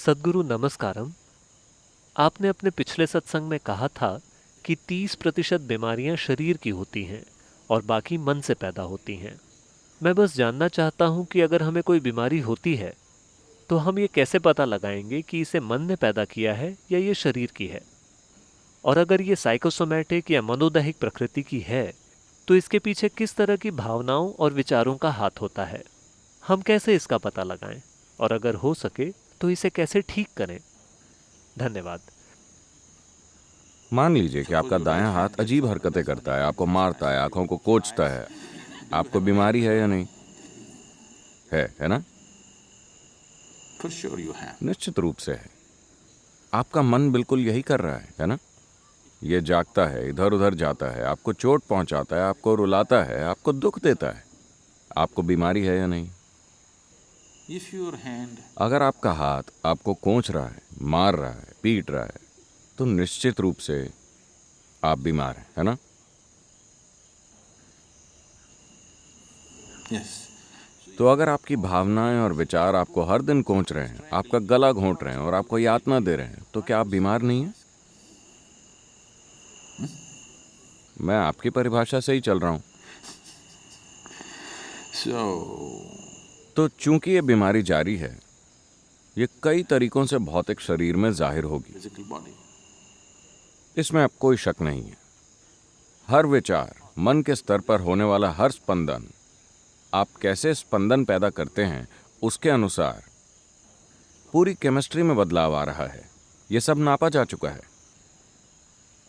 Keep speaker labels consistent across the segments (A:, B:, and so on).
A: सद्गुरु नमस्कारम। आपने अपने पिछले सत्संग में कहा था कि 30% बीमारियां शरीर की होती हैं और बाकी मन से पैदा होती हैं। मैं बस जानना चाहता हूं कि अगर हमें कोई बीमारी होती है तो हम ये कैसे पता लगाएंगे कि इसे मन ने पैदा किया है या ये शरीर की है। और अगर ये साइकोसोमैटिक या मनोदैहिक प्रकृति की है तो इसके पीछे किस तरह की भावनाओं और विचारों का हाथ होता है। हम कैसे इसका पता लगाएं और अगर हो सके तो इसे कैसे ठीक करें। धन्यवाद।
B: मान लीजिए कि आपका दायां हाथ अजीब हरकतें करता है, आपको मारता है, आंखों को कोचता है। आपको बीमारी है या नहीं? है ना? निश्चित रूप से है। आपका मन बिल्कुल यही कर रहा है ना? ये जागता है, इधर उधर जाता है, आपको चोट पहुंचाता है, आपको रुलाता है, आपको दुख देता है। आपको बीमारी है या नहीं? अगर आपका हाथ आपको कोंच रहा है, मार रहा है, पीट रहा है, तो निश्चित रूप से आप बीमार हैं, है ना? तो अगर आपकी भावनाएं और विचार आपको हर दिन कोंच रहे हैं, आपका गला घोंट रहे हैं और आपको यातना दे रहे हैं, तो क्या आप बीमार नहीं हैं? मैं आपकी परिभाषा से ही चल रहा हूं। तो चूंकि ये बीमारी जारी है, ये कई तरीकों से भौतिक शरीर में जाहिर होगी। इसमें अब कोई शक नहीं है। हर विचार, मन के स्तर पर होने वाला हर स्पंदन, आप कैसे स्पंदन पैदा करते हैं उसके अनुसार पूरी केमिस्ट्री में बदलाव आ रहा है। यह सब नापा जा चुका है।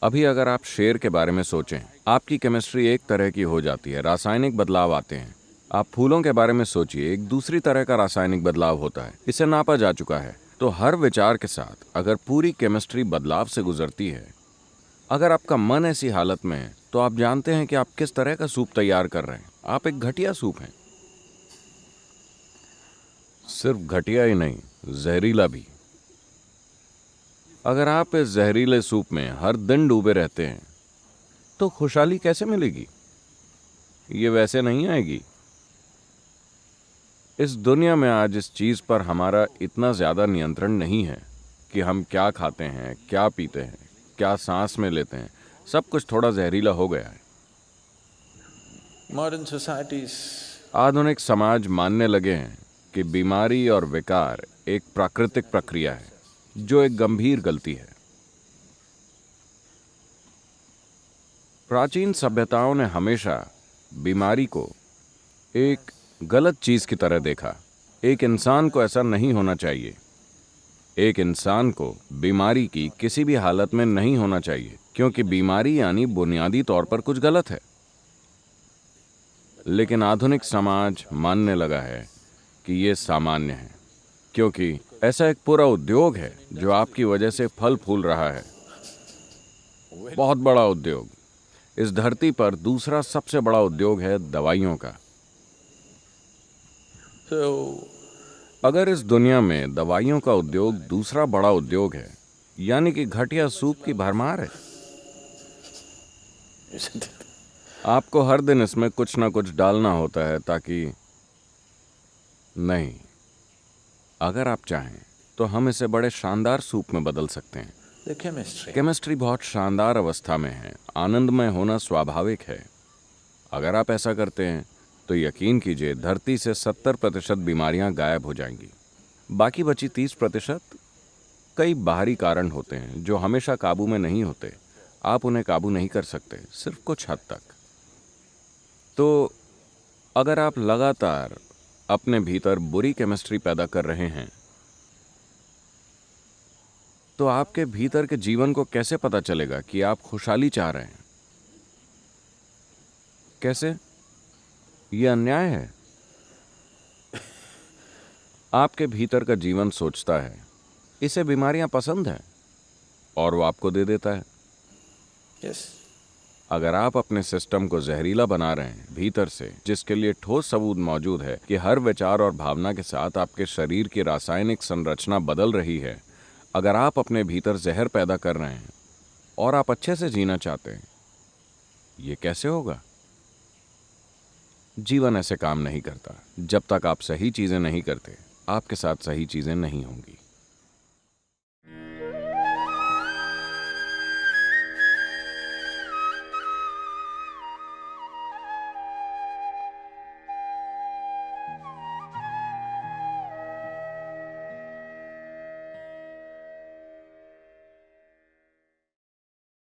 B: अभी अगर आप शेर के बारे में सोचें, आपकी केमिस्ट्री एक तरह की हो जाती है, रासायनिक बदलाव आते हैं। आप फूलों के बारे में सोचिए, एक दूसरी तरह का रासायनिक बदलाव होता है। इसे नापा जा चुका है। तो हर विचार के साथ अगर पूरी केमिस्ट्री बदलाव से गुजरती है, अगर आपका मन ऐसी हालत में है, तो आप जानते हैं कि आप किस तरह का सूप तैयार कर रहे हैं। आप एक घटिया सूप हैं। सिर्फ घटिया ही नहीं, जहरीला भी। अगर आप इस जहरीले सूप में हर दिन डूबे रहते हैं, तो खुशहाली कैसे मिलेगी? ये वैसे नहीं आएगी। इस दुनिया में आज इस चीज पर हमारा इतना ज्यादा नियंत्रण नहीं है कि हम क्या खाते हैं, क्या पीते हैं, क्या सांस में लेते हैं। सब कुछ थोड़ा जहरीला हो गया है। आधुनिक समाज मानने लगे हैं कि बीमारी और विकार एक प्राकृतिक प्रक्रिया है, जो एक गंभीर गलती है। प्राचीन सभ्यताओं ने हमेशा बीमारी को एक गलत चीज की तरह देखा। एक इंसान को ऐसा नहीं होना चाहिए। एक इंसान को बीमारी की किसी भी हालत में नहीं होना चाहिए, क्योंकि बीमारी यानी बुनियादी तौर पर कुछ गलत है। लेकिन आधुनिक समाज मानने लगा है कि ये सामान्य है, क्योंकि ऐसा एक पूरा उद्योग है जो आपकी वजह से फल फूल रहा है। बहुत बड़ा उद्योग। इस धरती पर दूसरा सबसे बड़ा उद्योग है दवाइयों का। अगर इस दुनिया में दवाइयों का उद्योग दूसरा बड़ा उद्योग है, यानी कि घटिया सूप की भरमार है। आपको हर दिन इसमें कुछ ना कुछ डालना होता है ताकि नहीं, अगर आप चाहें तो हम इसे बड़े शानदार सूप में बदल सकते हैं। केमिस्ट्री बहुत शानदार अवस्था में है। आनंदमय होना स्वाभाविक है। अगर आप ऐसा करते हैं तो यकीन कीजिए, धरती से 70% बीमारियां गायब हो जाएंगी। बाकी बची 30% कई बाहरी कारण होते हैं जो हमेशा काबू में नहीं होते। आप उन्हें काबू नहीं कर सकते, सिर्फ कुछ हद तक। तो अगर आप लगातार अपने भीतर बुरी केमिस्ट्री पैदा कर रहे हैं, तो आपके भीतर के जीवन को कैसे पता चलेगा कि आप खुशहाली चाह रहे हैं? कैसे? यह अन्याय है। आपके भीतर का जीवन सोचता है इसे बीमारियां पसंद हैं, और वो आपको दे देता है। अगर आप अपने सिस्टम को जहरीला बना रहे हैं भीतर से, जिसके लिए ठोस सबूत मौजूद है कि हर विचार और भावना के साथ आपके शरीर की रासायनिक संरचना बदल रही है, अगर आप अपने भीतर जहर पैदा कर रहे हैं और आप अच्छे से जीना चाहते हैं, ये कैसे होगा? जीवन ऐसे काम नहीं करता। जब तक आप सही चीजें नहीं करते, आपके साथ सही चीजें नहीं होंगी।